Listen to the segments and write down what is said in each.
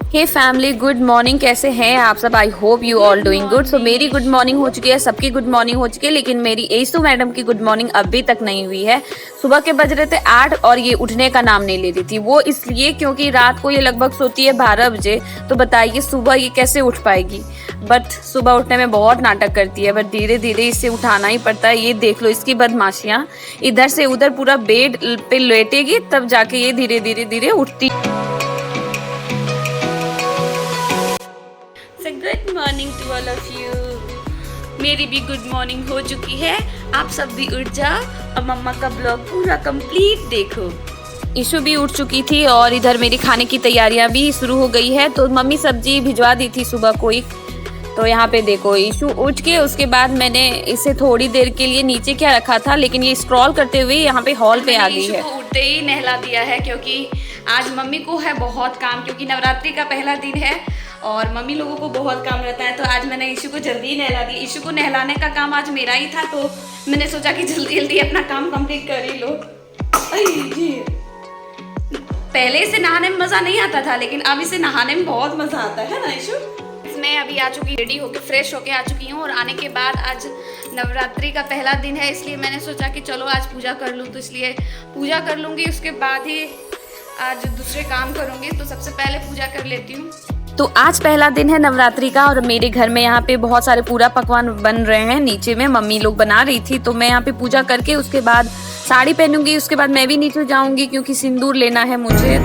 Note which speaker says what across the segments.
Speaker 1: हे family, good morning. कैसे हैं आप सब? I hope you all doing good. So मेरी गुड मॉर्निंग हो चुकी है, सबकी गुड मॉर्निंग हो चुकी है, लेकिन मेरी एसू मैडम की गुड मॉर्निंग अभी तक नहीं हुई है। सुबह के बज रहे थे 8 और ये उठने का नाम नहीं ले रही थी। वो इसलिए क्योंकि रात को ये लगभग सोती है 12 बजे। तो बताइए सुबह ये कैसे उठ पाएगी। बट सुबह उठने में बहुत नाटक करती है, बट धीरे धीरे इसे उठाना ही पड़ता है। ये देख लो इसकी बदमाशियाँ, इधर से उधर पूरा बेड पे लेटेगी तब जाके ये धीरे धीरे धीरे उठती। Good morning to all of you. मेरी भी गुड मॉर्निंग हो चुकी है। आप सब भी उठ जाओ और मम्मा का ब्लॉग पूरा कंप्लीट देखो। ईशु भी उठ चुकी थी और इधर मेरी खाने की तैयारियां भी शुरू हो गई है। तो मम्मी सब्जी भिजवा दी थी सुबह कोई। तो यहाँ पे देखो ईशु उठ के उसके बाद मैंने इसे थोड़ी देर के लिए नीचे क्या रखा था, लेकिन ये स्क्रॉल करते हुए यहाँ पे हॉल पे आ गई है। उठते ही नहला दिया है क्योंकि आज मम्मी को है बहुत काम, क्योंकि नवरात्रि का पहला दिन है और मम्मी लोगों को बहुत काम रहता है। तो आज मैंने ईशु को जल्दी नहला दिया। ईशु को नहलाने का काम आज मेरा ही था, तो मैंने सोचा कि जल्दी जल्दी अपना काम कंप्लीट कर ही लो। पहले इसे नहाने में मज़ा नहीं आता था, लेकिन अब इसे नहाने में बहुत मज़ा आता है ना ईशु। मैं अभी आ चुकी, रेडी होके फ्रेश होके आ चुकी हूँ। और आने के बाद आज नवरात्रि का पहला दिन है, इसलिए मैंने सोचा कि चलो आज पूजा कर लूँ। तो इसलिए पूजा कर लूँगी, उसके बाद ही आज दूसरे काम करूँगी। तो सबसे पहले पूजा कर लेती हूँ। तो आज पहला दिन है नवरात्रि का और मेरे घर में यहाँ पे बहुत सारे पूरा पकवान बन रहे हैं। नीचे में मम्मी लोग बना रही थी, तो मैं यहाँ पे पूजा करके उसके बाद साड़ी पहनूंगी। उसके बाद मैं भी नीचे जाऊंगी क्योंकि सिंदूर लेना है मुझे।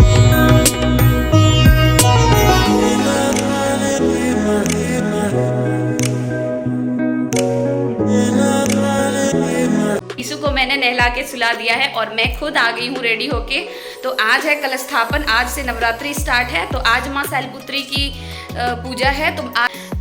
Speaker 1: ईशु को मैंने नहला के सुला दिया है और मैं खुद आ गई हूँ रेडी होके। तो आज है कलश स्थापन, आज से नवरात्रि स्टार्ट है। तो आज माँ शैलपुत्री की पूजा है।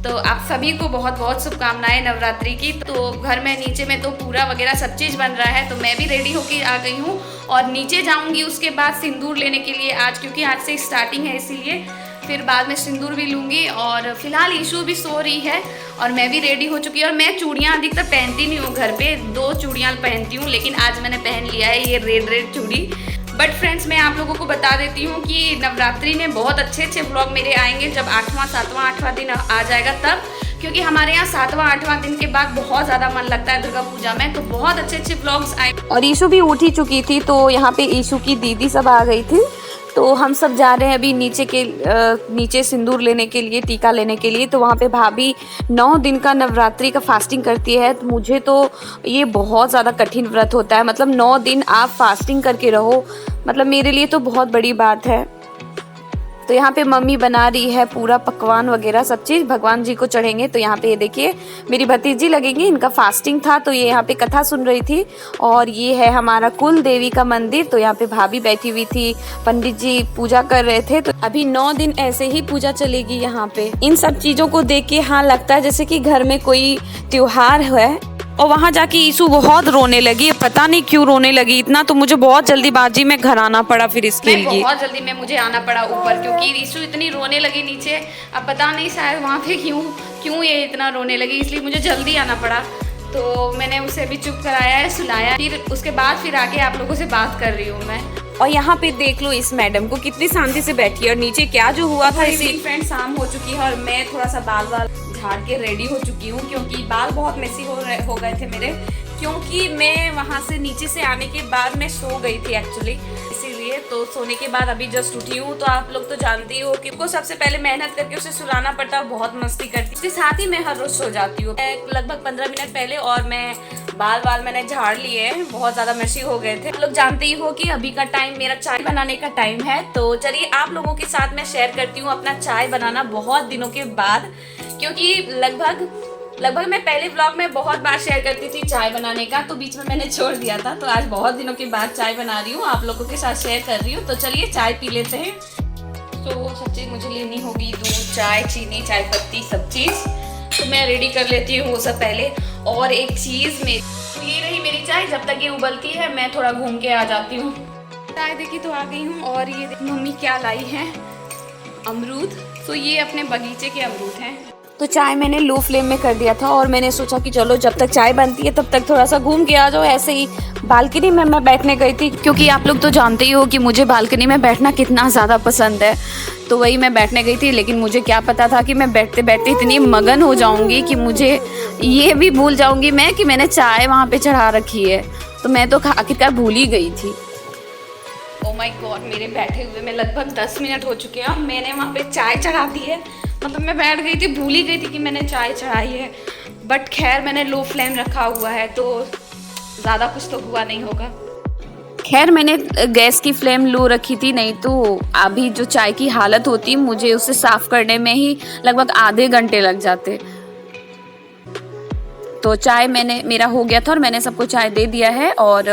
Speaker 1: तो आप सभी को बहुत बहुत शुभकामनाएं नवरात्रि की। तो घर में नीचे में तो पूरा वगैरह सब चीज़ बन रहा है, तो मैं भी रेडी होके आ गई हूँ और नीचे जाऊँगी उसके बाद सिंदूर लेने के लिए आज, क्योंकि आज से स्टार्टिंग है इसीलिए। फिर बाद में सिंदूर भी लूँगी। और फिलहाल ईशु भी सो रही है और मैं भी रेडी हो चुकी हूँ। और मैं चूड़ियाँ अधिकतर पहनती नहीं हूँ घर पे, 2 चूड़ियाँ पहनती हूँ, लेकिन आज मैंने पहन लिया है ये रेड चूड़ी। बट फ्रेंड्स, मैं आप लोगों को बता देती हूँ कि नवरात्रि में बहुत अच्छे ब्लॉग मेरे आएंगे जब 8वां 7वां 8वां दिन आ जाएगा तब, क्योंकि हमारे यहाँ 7वां 8वां दिन के बाद बहुत ज़्यादा मन लगता है दुर्गा पूजा में। तो बहुत अच्छे ब्लॉग्स आए। और ईशु भी उठ ही चुकी थी, तो यहाँ पे ईशु की दीदी सब आ गई थी। तो हम सब जा रहे हैं अभी नीचे सिंदूर लेने के लिए, टीका लेने के लिए। तो वहाँ पे भाभी 9 दिन का नवरात्रि का फास्टिंग करती है। तो मुझे तो ये बहुत ज़्यादा कठिन व्रत होता है, मतलब 9 दिन आप फास्टिंग करके रहो, मतलब मेरे लिए तो बहुत बड़ी बात है। तो यहाँ पे मम्मी बना रही है पूरा पकवान वगैरह सब चीज़, भगवान जी को चढ़ेंगे। तो यहाँ पे ये देखिए मेरी भतीजी लगेंगी, इनका फास्टिंग था तो ये यहाँ पे कथा सुन रही थी। और ये है हमारा कुल देवी का मंदिर। तो यहाँ पे भाभी बैठी हुई थी, पंडित जी पूजा कर रहे थे। तो अभी 9 दिन ऐसे ही पूजा चलेगी यहाँ पे। इन सब चीज़ों को देख के हाँ लगता है जैसे कि घर में कोई त्योहार है। और वहाँ जाके ईशु बहुत रोने लगी, पता नहीं क्यों रोने लगी इतना। तो मुझे बहुत जल्दीबाजी में घर आना पड़ा फिर इसके लिए। बहुत जल्दी में मुझे आना पड़ा ऊपर, क्योंकि ईशु इतनी रोने लगी नीचे। अब पता नहीं शायद वहाँ पे क्यों ये इतना रोने लगी, इसलिए मुझे जल्दी आना पड़ा। तो मैंने उसे भी चुप कराया है, सुलाया। फिर उसके बाद फिर आके आप लोगों से बात कर रही हूँ मैं। और यहाँ पे देख लो इस मैडम को कितनी शांति से बैठी है। और नीचे क्या जो हुआ था, इसी फ्रेंड शाम हो चुकी है और मैं थोड़ा सा बाल झाड़ के रेडी हो चुकी हूँ, क्योंकि बाल बहुत मेसी हो गए थे मेरे, क्योंकि मैं वहाँ से नीचे से आने के बाद मैं सो गई थी एक्चुअली, इसीलिए। तो सोने के बाद अभी जस्ट उठी हूँ। तो आप लोग तो जानते ही हो कि उनको सबसे पहले मेहनत करके उसे सुलाना पड़ता है, बहुत मस्ती करती। इसके साथ ही मैं हर रोज सो जाती हूँ लगभग 15 मिनट पहले। और मैं बाल मैंने झाड़ लिए हैं, बहुत ज़्यादा मेसी हो गए थे। आप लोग जानते ही हो कि अभी का टाइम मेरा चाय बनाने का टाइम है। तो चलिए आप लोगों के साथ मैं शेयर करती हूँ अपना चाय बनाना बहुत दिनों के बाद, क्योंकि लगभग मैं पहले ब्लॉग में बहुत बार शेयर करती थी चाय बनाने का, तो बीच में मैंने छोड़ दिया था। तो आज बहुत दिनों के बाद चाय बना रही हूँ, आप लोगों के साथ शेयर कर रही हूँ। तो चलिए चाय पी लेते हैं। तो सब चीज़ मुझे लेनी होगी, दूध, चाय, चीनी, चाय पत्ती, सब चीज़। तो मैं रेडी कर लेती हूँ वो सब पहले। और एक चीज़ में ये रही मेरी चाय, जब तक ये उबलती है मैं थोड़ा घूम के आ जाती हूँ। चाय देखी तो आ गई हूँ। और ये मम्मी क्या लाई है, अमरूद। तो ये अपने बगीचे के अमरूद हैं। तो चाय मैंने लो फ्लेम में कर दिया था और मैंने सोचा कि चलो जब तक चाय बनती है तब तक थोड़ा सा घूम के आ जाओ। ऐसे ही बालकनी में मैं बैठने गई थी, क्योंकि आप लोग तो जानते ही हो कि मुझे बालकनी में बैठना कितना ज़्यादा पसंद है। तो वही मैं बैठने गई थी, लेकिन मुझे क्या पता था कि मैं बैठते बैठते इतनी मगन हो जाऊँगी कि मुझे ये भी भूल जाऊँगी मैं कि मैंने चाय वहाँ पर चढ़ा रखी है। तो मैं तो आखिरकार भूल ही गई थी। ओ माय गॉड, मेरे बैठे हुए में लगभग 10 मिनट हो चुके हैं और मैंने वहाँ पे चाय चढ़ा दी है। मतलब मैं बैठ गई थी, भूल ही गई थी कि मैंने चाय चढ़ाई है। बट खैर मैंने लो फ्लेम रखा हुआ है तो ज़्यादा कुछ तो हुआ नहीं होगा। खैर मैंने गैस की फ्लेम लो रखी थी, नहीं तो अभी जो चाय की हालत होती मुझे उसे साफ़ करने में ही लगभग आधे घंटे लग जाते। तो चाय मेरा हो गया था और मैंने सबको चाय दे दिया है और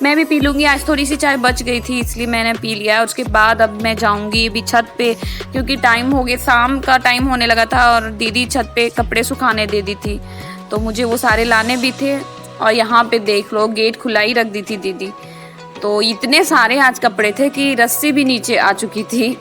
Speaker 1: मैं भी पी लूँगी। आज थोड़ी सी चाय बच गई थी इसलिए मैंने पी लिया है। उसके बाद अब मैं जाऊँगी अभी छत पे, क्योंकि टाइम हो गया, शाम का टाइम होने लगा था और दीदी छत पे कपड़े सुखाने दे दी थी, तो मुझे वो सारे लाने भी थे। और यहाँ पे देख लो गेट खुला ही रख दी थी दीदी, तो इतने सारे आज कपड़े थे कि रस्सी भी नीचे आ चुकी थी।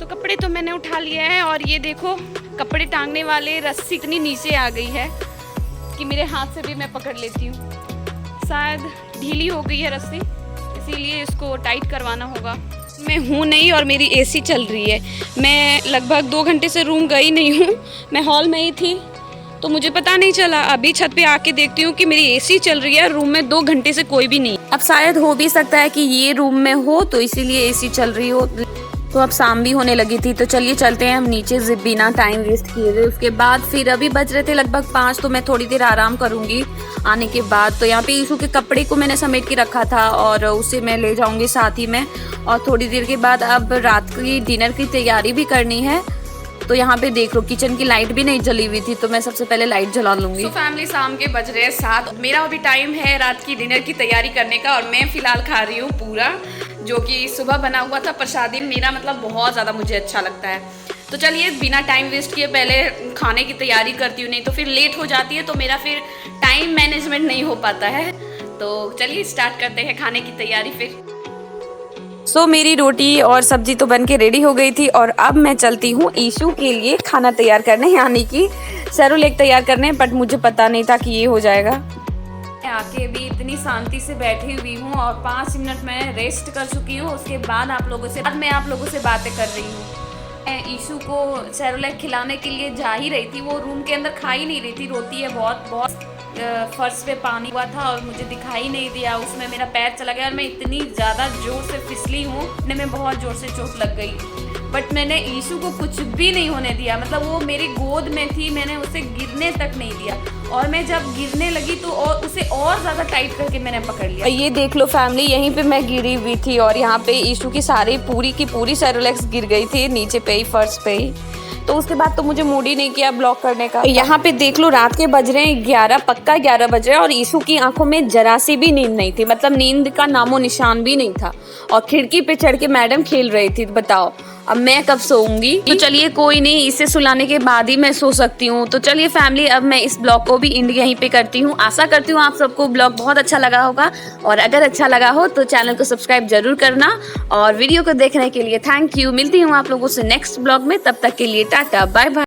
Speaker 1: कपड़े तो मैंने उठा लिया है और ये देखो कपड़े टांगने वाले रस्सी इतनी नीचे आ गई है कि मेरे हाथ से भी मैं पकड़ लेती हूँ। शायद ढीली हो गई है रस्सी, इसीलिए इसको टाइट करवाना होगा। मैं हूँ नहीं और मेरी एसी चल रही है। मैं लगभग 2 घंटे से रूम गई नहीं हूँ, मैं हॉल में ही थी तो मुझे पता नहीं चला। अभी छत पे आके देखती हूँ कि मेरी एसी चल रही है, रूम में 2 घंटे से कोई भी नहीं। अब शायद हो भी सकता है कि ये रूम में हो तो इसीलिए एसी चल रही हो। तो अब शाम भी होने लगी थी, तो चलिए चलते हैं हम नीचे बिना टाइम वेस्ट किए हुए। उसके बाद फिर अभी बज रहे थे लगभग 5, तो मैं थोड़ी देर आराम करूंगी आने के बाद। तो यहाँ पे ईशू के कपड़े को मैंने समेट के रखा था और उसे मैं ले जाऊंगी साथ ही में। और थोड़ी देर के बाद अब रात की डिनर की तैयारी भी करनी है। तो यहाँ पे देख लो किचन की लाइट भी नहीं जली हुई थी, तो मैं सबसे पहले लाइट जला लूंगी। तो फैमिली शाम के बज रहे हैं 7, मेरा अभी टाइम है रात की डिनर की तैयारी करने का और मैं फिलहाल खा रही हूँ पूरा, जो कि सुबह बना हुआ था प्रसादी। मेरा मतलब बहुत ज़्यादा मुझे अच्छा लगता है। तो चलिए बिना टाइम वेस्ट किए पहले खाने की तैयारी करती हूँ, नहीं तो फिर लेट हो जाती है तो मेरा फिर टाइम मैनेजमेंट नहीं हो पाता है। तो चलिए स्टार्ट करते हैं खाने की तैयारी फिर। सो मेरी रोटी और सब्जी तो बन के रेडी हो गई थी और अब मैं चलती हूँ ईशू के लिए खाना तैयार करने, यानी कि सेरोलैक तैयार करने। बट मुझे पता नहीं था कि ये हो जाएगा। मैं आके भी इतनी शांति से बैठी हुई हूँ और 5 मिनट मैं रेस्ट कर चुकी हूँ। उसके बाद मैं आप लोगों से बातें कर रही हूँ। मैं ईशू को सेरोलैक खिलाने के लिए जा ही रही थी, वो रूम के अंदर खा ही नहीं रही थी, रोती है बहुत। फर्श पे पानी हुआ था और मुझे दिखाई नहीं दिया, उसमें मेरा पैर चला गया और मैं इतनी ज़्यादा जोर से फिसली हूँ, में बहुत जोर से चोट लग गई। बट मैंने ईशू को कुछ भी नहीं होने दिया, मतलब वो मेरी गोद में थी, मैंने उसे गिरने तक नहीं दिया। और मैं जब गिरने लगी तो उसे और ज़्यादा टाइट करके मैंने पकड़ लिया। ये देख लो फैमिली, यहीं पे मैं गिरी हुई थी और यहाँ पे ईशू की पूरी की पूरी सेरोलैक्स गिर गई थी नीचे पे ही, फर्श पे ही। तो उसके बाद तो मुझे मूड ही नहीं किया ब्लॉग करने का। यहाँ पे देख लो रात के बज रहे हैं 11, पक्का 11 बज रहे हैं और ईशू की आंखों में जरा सी भी नींद नहीं थी, मतलब नींद का नामो निशान भी नहीं था। और खिड़की पे चढ़ के मैडम खेल रही थी। बताओ अब मैं कब सोऊंगी? तो चलिए कोई नहीं, इसे सुलाने के बाद ही मैं सो सकती हूँ। तो चलिए फैमिली, अब मैं इस ब्लॉग को भी एंड यहीं पे करती हूँ। आशा करती हूँ आप सबको ब्लॉग बहुत अच्छा लगा होगा और अगर अच्छा लगा हो तो चैनल को सब्सक्राइब जरूर करना और वीडियो को देखने के लिए थैंक यू। मिलती हूँ आप लोगों से नेक्स्ट ब्लॉग में, तब तक के लिए टाटा बाय बाय।